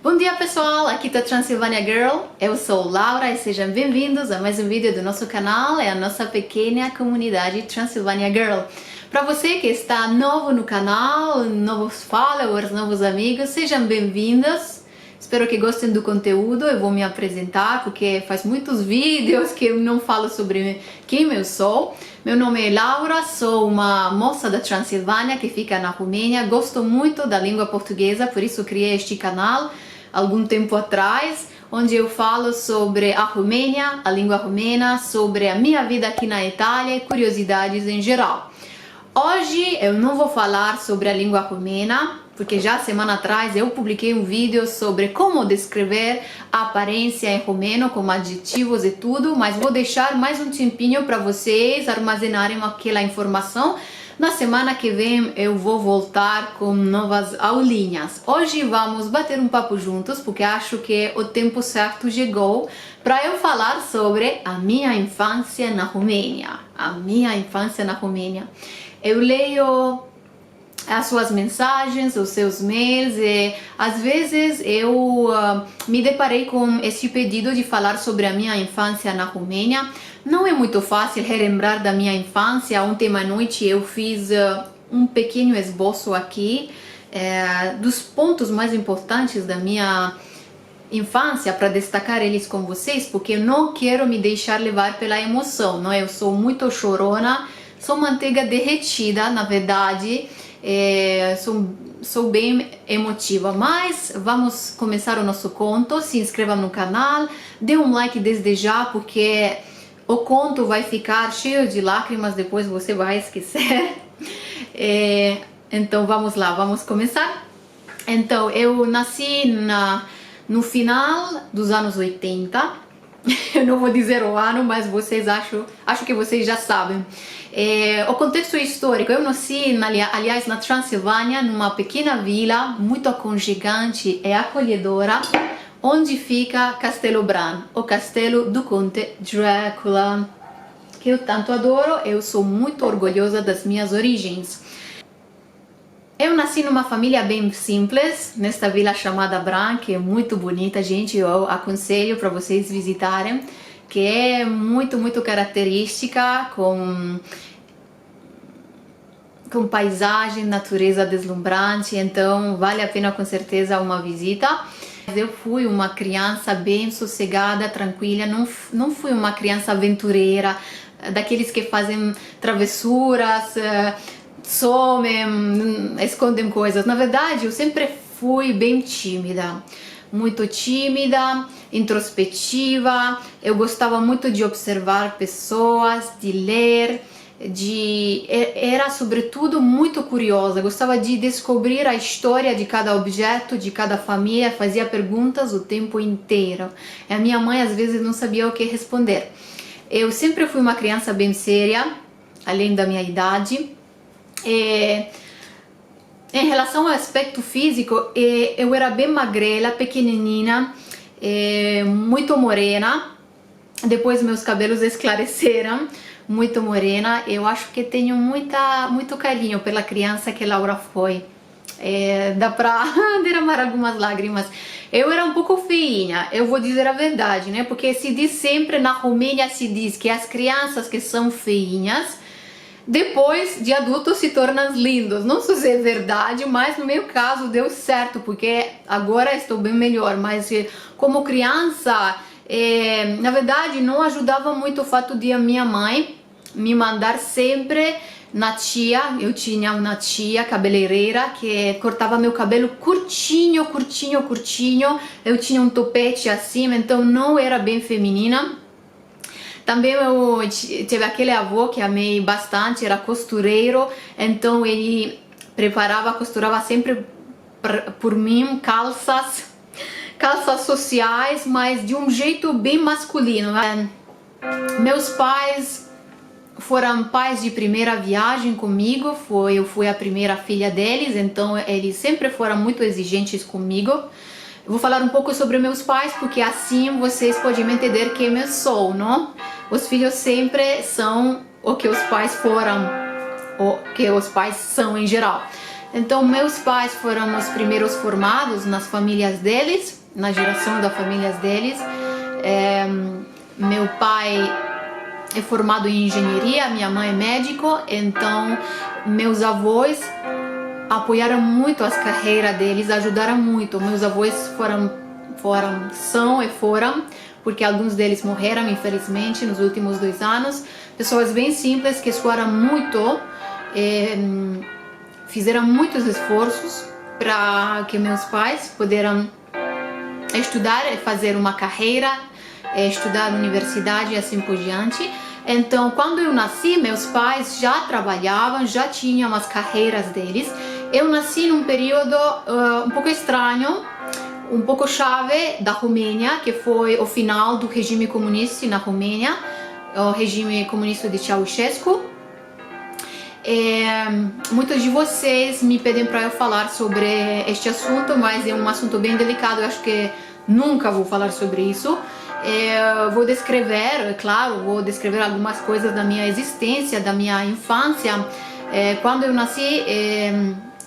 Bom dia pessoal, aqui tá Transylvania Girl, eu sou Laura e sejam bem-vindos a mais um vídeo do nosso canal, é a nossa pequena comunidade Transylvania Girl. Para você que está novo no canal, novos followers, novos amigos, sejam bem-vindos. Espero que gostem do conteúdo, eu vou me apresentar porque faz muitos vídeos que eu não falo sobre quem eu sou. Meu nome é Laura, sou uma moça da Transilvânia que fica na Romênia, gosto muito da língua portuguesa, por isso criei este canal algum tempo atrás, onde eu falo sobre a Romênia, a língua romena, sobre a minha vida aqui na Itália e curiosidades em geral. Hoje eu não vou falar sobre a língua romena, porque já semana atrás eu publiquei um vídeo sobre como descrever a aparência em romeno, com adjetivos e tudo, mas vou deixar mais um tempinho para vocês armazenarem aquela informação. Na semana que vem eu vou voltar com novas aulinhas. Hoje vamos bater um papo juntos, porque acho que o tempo certo chegou para eu falar sobre a minha infância na Romênia. A minha infância na Romênia. Eu leio as suas mensagens, os seus mails e às vezes eu me deparei com esse pedido de falar sobre a minha infância na Romênia. Não é muito fácil relembrar da minha infância. Ontem à noite eu fiz um pequeno esboço aqui dos pontos mais importantes da minha infância para destacar eles com vocês, porque eu não quero me deixar levar pela emoção, não? Eu sou muito chorona, sou manteiga derretida, na verdade. Sou bem emotiva, mas vamos começar o nosso conto. Se inscreva no canal, dê um like desde já, porque o conto vai ficar cheio de lágrimas, depois você vai esquecer. Então vamos lá, vamos começar. Então eu nasci no final dos anos 80. Eu não vou dizer o ano, mas vocês acho que vocês já sabem. O contexto histórico, eu nasci, aliás, na Transilvânia, numa pequena vila muito aconchegante e acolhedora, onde fica Castelo Bran, o castelo do Conde Drácula, que eu tanto adoro. Eu sou muito orgulhosa das minhas origens. Eu nasci numa família bem simples, nesta vila chamada Bran, que é muito bonita, gente, eu aconselho para vocês visitarem, que é muito característica, com paisagem, natureza deslumbrante, então vale a pena com certeza uma visita. Eu fui uma criança bem sossegada, tranquila, não fui uma criança aventureira, daqueles que fazem travessuras, somem, escondem coisas. Na verdade, eu sempre fui bem tímida, muito tímida, introspectiva. Eu gostava muito de observar pessoas, de ler, era sobretudo muito curiosa. Gostava de descobrir a história de cada objeto, de cada família, fazia perguntas o tempo inteiro. A minha mãe às vezes não sabia o que responder. Eu sempre fui uma criança bem séria, além da minha idade. Em relação ao aspecto físico, eu era bem magrela, pequenininha, muito morena. Depois meus cabelos esclareceram, muito morena. Eu acho que tenho muito carinho pela criança que Laura foi. Dá pra derramar algumas lágrimas. Eu era um pouco feinha, eu vou dizer a verdade, né? Porque se diz sempre, na Romênia se diz que as crianças que são feinhas, depois de adultos se tornam lindos. Não sei se é verdade, mas no meu caso deu certo, porque agora estou bem melhor. Mas como criança, na verdade não ajudava muito o fato de a minha mãe me mandar sempre na tia. Eu tinha uma tia cabeleireira que cortava meu cabelo curtinho. Eu tinha um topete acima, então não era bem feminina. Também eu tive aquele avô que amei bastante, era costureiro, então ele costurava sempre por mim calças sociais, mas de um jeito bem masculino. Meus pais foram pais de primeira viagem comigo, eu fui a primeira filha deles, então eles sempre foram muito exigentes comigo. Eu vou falar um pouco sobre meus pais, porque assim vocês podem entender quem eu sou, não? Os filhos sempre são o que os pais foram, o que os pais são em geral. Então meus pais foram os primeiros formados nas famílias deles, na geração das famílias deles. Meu pai é formado em engenharia, minha mãe é médico, então meus avós apoiaram muito as carreiras deles, ajudaram muito. Meus avós são e foram, porque alguns deles morreram, infelizmente, nos últimos 2 anos. Pessoas bem simples que suaram muito, fizeram muitos esforços para que meus pais puderam estudar e fazer uma carreira, estudar na universidade e assim por diante. Então, quando eu nasci, meus pais já trabalhavam, já tinham as carreiras deles. Eu nasci num período um pouco estranho, um pouco chave da Romênia, que foi o final do regime comunista na Romênia, o regime comunista de Ceausescu. Muitos de vocês me pedem para eu falar sobre este assunto, mas é um assunto bem delicado, eu acho que nunca vou falar sobre isso. Vou descrever, é claro, vou descrever algumas coisas da minha existência, da minha infância. Quando eu nasci,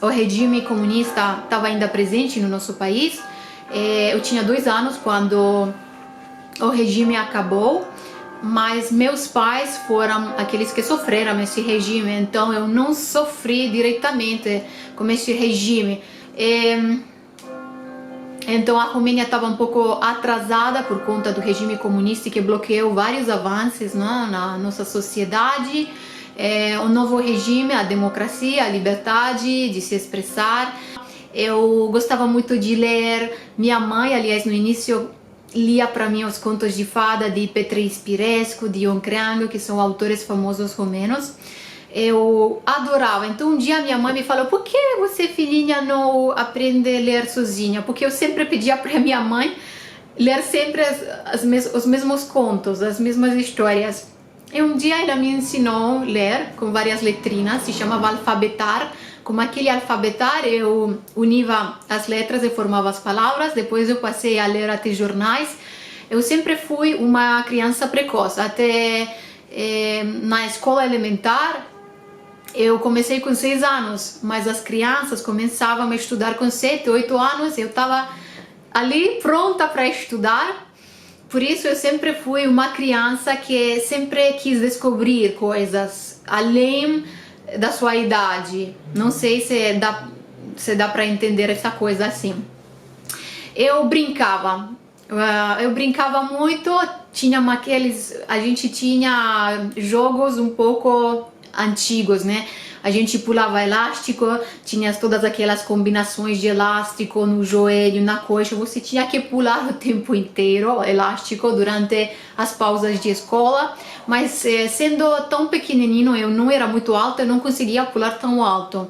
o regime comunista estava ainda presente no nosso país. Eu tinha 2 anos quando o regime acabou, mas meus pais foram aqueles que sofreram esse regime, então eu não sofri diretamente com esse regime. Então a Romênia estava um pouco atrasada por conta do regime comunista que bloqueou vários avanços, né, na nossa sociedade. O novo regime, a democracia, a liberdade de se expressar. Eu gostava muito de ler. Minha mãe, aliás, no início lia para mim os contos de fada de Petre Spirescu, de Ion Creangă, que são autores famosos romenos. Eu adorava. Então um dia minha mãe me falou: por que você, filhinha, não aprende a ler sozinha? Porque eu sempre pedia para minha mãe ler sempre os mesmos contos, as mesmas histórias. E um dia ela me ensinou a ler com várias letrinas, se chamava alfabetar. Com aquele alfabetar eu unia as letras e formava as palavras. Depois eu passei a ler até jornais. Eu sempre fui uma criança precoce. Até na escola elementar eu comecei com 6 anos, mas as crianças começavam a estudar com 7, 8 anos. Eu estava ali pronta para estudar. Por isso eu sempre fui uma criança que sempre quis descobrir coisas além da sua idade. Não sei se dá para entender essa coisa assim. Eu brincava muito. A gente tinha jogos um pouco antigos, né? A gente pulava elástico, tinha todas aquelas combinações de elástico no joelho, na coxa. Você tinha que pular o tempo inteiro elástico durante as pausas de escola. Mas sendo tão pequenininho, eu não era muito alta, eu não conseguia pular tão alto.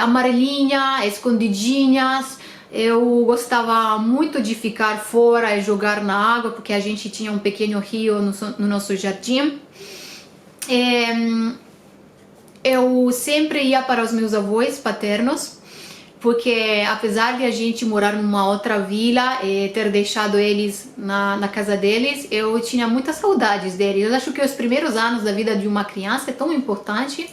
Amarelinha, escondidinhas. Eu gostava muito de ficar fora e jogar na água, porque a gente tinha um pequeno rio no nosso jardim. Eu sempre ia para os meus avós paternos, porque apesar de a gente morar numa outra vila e ter deixado eles na casa deles, eu tinha muitas saudades deles. Eu acho que os primeiros anos da vida de uma criança é tão importante.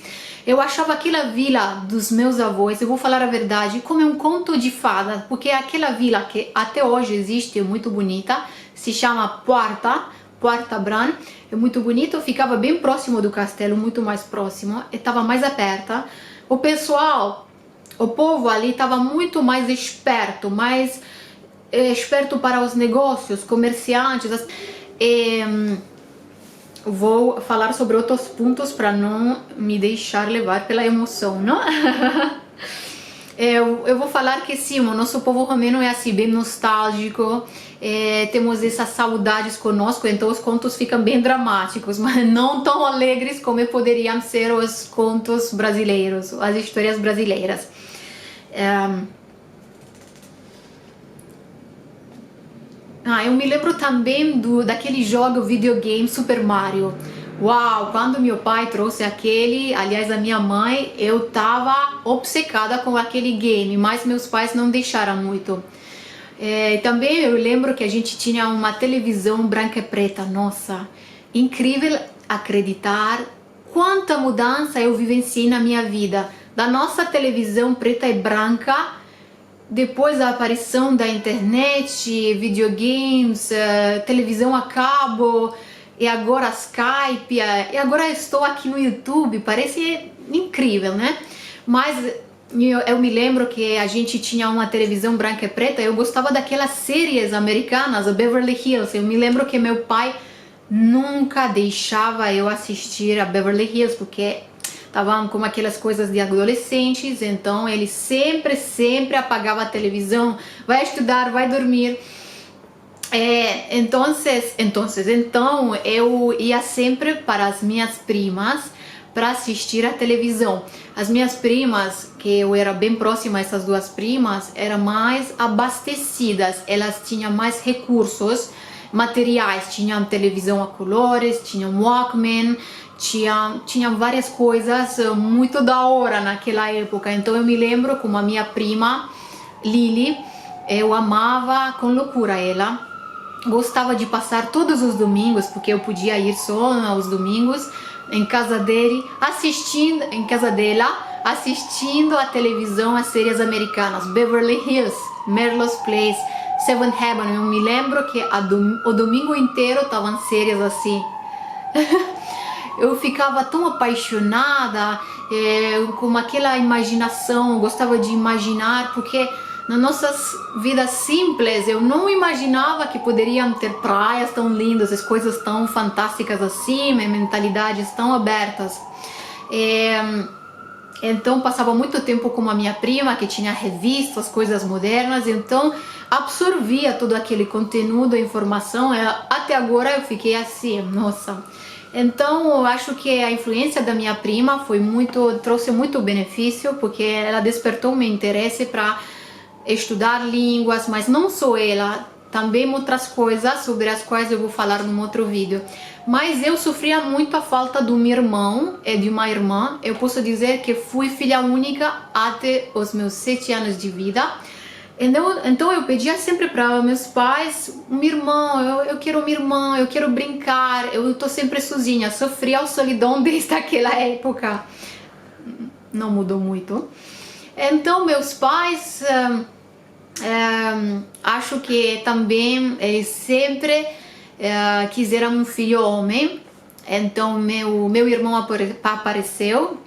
Eu achava aquela vila dos meus avós, eu vou falar a verdade, como um conto de fada, porque aquela vila que até hoje existe, é muito bonita, se chama Poarta Bran, é muito bonito, ficava bem próximo do castelo, muito mais próximo, estava mais aberta. O povo ali estava muito mais esperto para os negócios, comerciantes. Vou falar sobre outros pontos para não me deixar levar pela emoção, não? Eu vou falar que sim, o nosso povo romeno é assim, bem nostálgico, temos essas saudades conosco, então os contos ficam bem dramáticos, mas não tão alegres como poderiam ser os contos brasileiros, as histórias brasileiras. Eu me lembro também daquele jogo videogame Super Mario. Uau, quando meu pai trouxe aquele, aliás a minha mãe, eu tava obcecada com aquele game, mas meus pais não deixaram muito. Também eu lembro que a gente tinha uma televisão branca e preta. Nossa, incrível acreditar quanta mudança eu vivenciei na minha vida. da nossa televisão preta e branca, depois da aparição da internet, videogames, televisão a cabo, e agora Skype, e agora estou aqui no YouTube, parece incrível, né? Mas eu me lembro que a gente tinha uma televisão branca e preta, eu gostava daquelas séries americanas, o Beverly Hills. Eu me lembro que meu pai nunca deixava eu assistir a Beverly Hills, porque estavam com aquelas coisas de adolescentes, então ele sempre apagava a televisão, vai estudar, vai dormir. Então eu ia sempre para as minhas primas para assistir a televisão. As minhas primas, que eu era bem próxima a essas duas primas, eram mais abastecidas, elas tinham mais recursos materiais, tinham televisão a colores, tinham Walkman, tinham várias coisas muito da hora naquela época. Então eu me lembro como a minha prima Lily, eu amava com loucura ela. Gostava de passar todos os domingos, porque eu podia ir só aos domingos, em casa dela, assistindo a televisão, as séries americanas, Beverly Hills, Melrose Place, Seventh Heaven. Eu me lembro que o domingo inteiro estavam séries assim. Eu ficava tão apaixonada, com aquela imaginação, gostava de imaginar, porque nas nossas vidas simples eu não imaginava que poderiam ter praias tão lindas, as coisas tão fantásticas assim, mentalidades tão abertas. Então passava muito tempo com a minha prima, que tinha revistas, coisas modernas, então absorvia todo aquele conteúdo, informação. Até agora eu fiquei assim, nossa. Então eu acho que a influência da minha prima trouxe muito benefício, porque ela despertou meu interesse para estudar línguas, mas não só ela, também outras coisas sobre as quais eu vou falar num outro vídeo. Mas eu sofria muito a falta do meu irmão e de uma irmã. Eu posso dizer que fui filha única até os meus 7 anos de vida. Então eu pedia sempre para meus pais um irmão, eu quero uma irmã, eu quero brincar, eu estou sempre sozinha, sofria a solidão desde aquela época. Não mudou muito. Então meus pais, acho que também eles sempre quiseram um filho homem. Então meu irmão apareceu,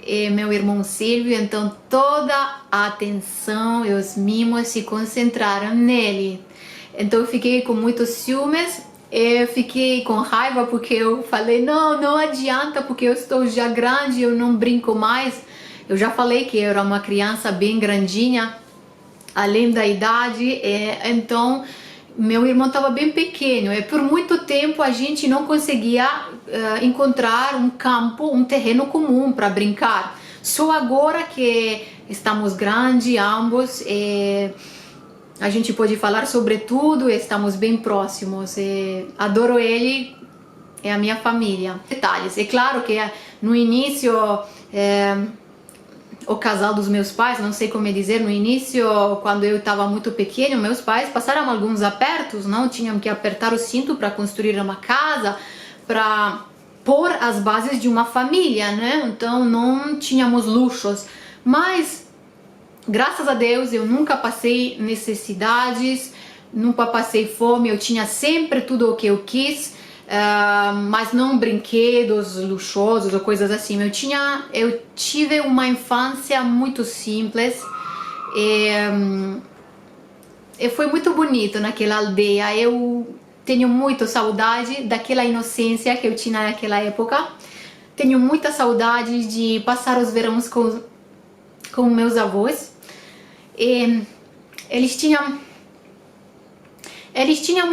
e meu irmão Silvio, então toda a atenção e os mimos se concentraram nele. Então eu fiquei com muitos ciúmes, eu fiquei com raiva, porque eu falei, não adianta, porque eu estou já grande, eu não brinco mais. Eu já falei que eu era uma criança bem grandinha, além da idade, então meu irmão estava bem pequeno, e por muito tempo a gente não conseguia encontrar um campo, um terreno comum para brincar. Só agora que estamos grandes ambos, a gente pode falar sobre tudo, estamos bem próximos. Adoro ele e a minha família. Detalhes, é claro que no início o casal dos meus pais, não sei como dizer, no início, quando eu estava muito pequeno, meus pais passaram alguns apertos, não tinham que apertar o cinto para construir uma casa, para pôr as bases de uma família, né? Então não tínhamos luxos, mas graças a Deus eu nunca passei necessidades, nunca passei fome, eu tinha sempre tudo o que eu quis. Mas não brinquedos luxuosos ou coisas assim. Eu tive uma infância muito simples, e foi muito bonito naquela aldeia. Eu tenho muita saudade daquela inocência que eu tinha naquela época. Tenho muita saudade de passar os verões com meus avós. Eles tinham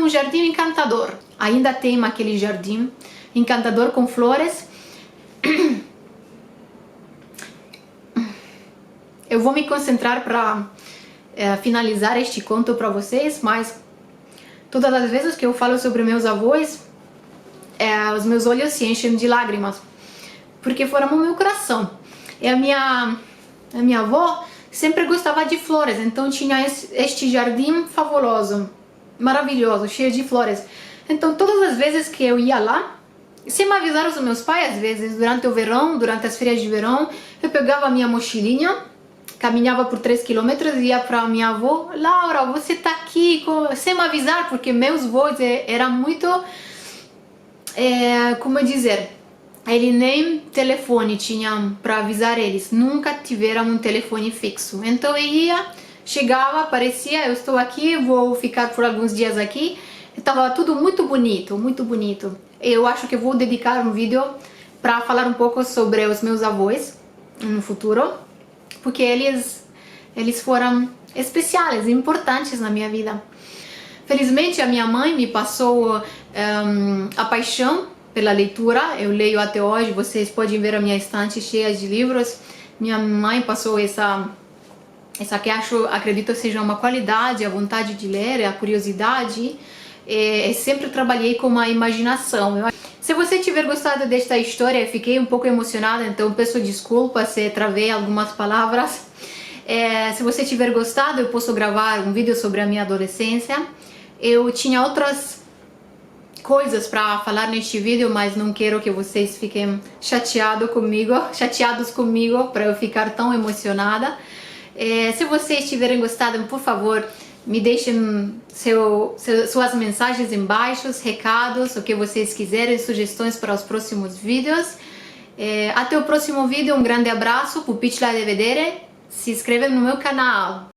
um jardim encantador. Ainda tem aquele jardim encantador com flores. Eu vou me concentrar para finalizar este conto para vocês, mas todas as vezes que eu falo sobre meus avós, os meus olhos se enchem de lágrimas, porque foram o meu coração. E a minha avó sempre gostava de flores, então tinha este jardim fabuloso, maravilhoso, cheio de flores. Então todas as vezes que eu ia lá, sem me avisar os meus pais, às vezes durante o verão, durante as férias de verão, Eu pegava a minha mochilinha, caminhava por 3 quilômetros e ia para minha avó. Laura, você tá aqui sem me avisar, porque meus avós eram muito, como dizer, ele nem telefone tinham para avisar eles, nunca tiveram um telefone fixo. Então eu ia, chegava, aparecia, eu estou aqui, vou ficar por alguns dias aqui. Estava tudo muito bonito, muito bonito. Eu acho que vou dedicar um vídeo para falar um pouco sobre os meus avós no futuro, porque eles foram especiais, importantes na minha vida. Felizmente a minha mãe me passou a paixão pela leitura. Eu leio até hoje, vocês podem ver a minha estante cheia de livros. Minha mãe passou essa que acredito seja uma qualidade, a vontade de ler, a curiosidade. Sempre trabalhei com a imaginação. Se você tiver gostado desta história, eu fiquei um pouco emocionada, então peço desculpas se travei algumas palavras. Se você tiver gostado, eu posso gravar um vídeo sobre a minha adolescência. Eu tinha outras coisas para falar neste vídeo, mas não quero que vocês fiquem chateados comigo para eu ficar tão emocionada. Se vocês tiverem gostado, por favor, me deixem suas mensagens embaixo, recados, o que vocês quiserem, sugestões para os próximos vídeos. Até o próximo vídeo, um grande abraço, pupici la de vedere, se inscrevam no meu canal.